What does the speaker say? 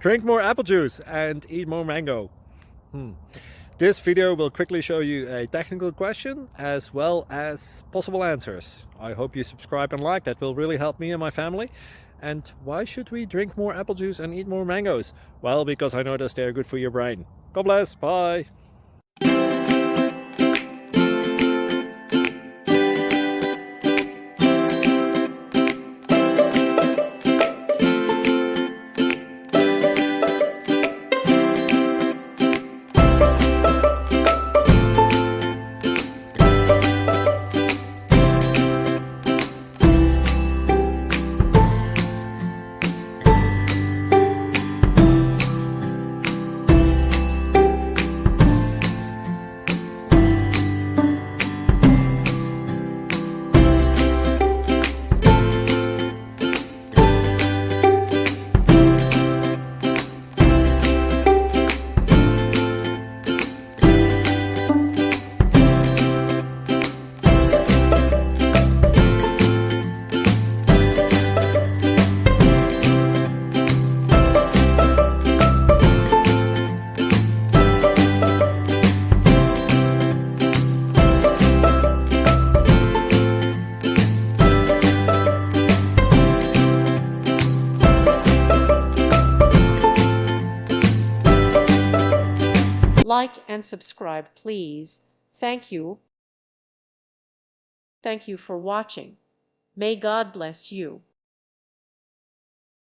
Drink more apple juice and eat more mango. This video will quickly show you a technical question as well as possible answers. I hope you subscribe and like, that will really help me and my family. And why should we drink more apple juice and eat more mangoes? Well, because I noticed they're good for your brain. God bless, bye! Like and subscribe, please. Thank you. Thank you for watching. May God bless you.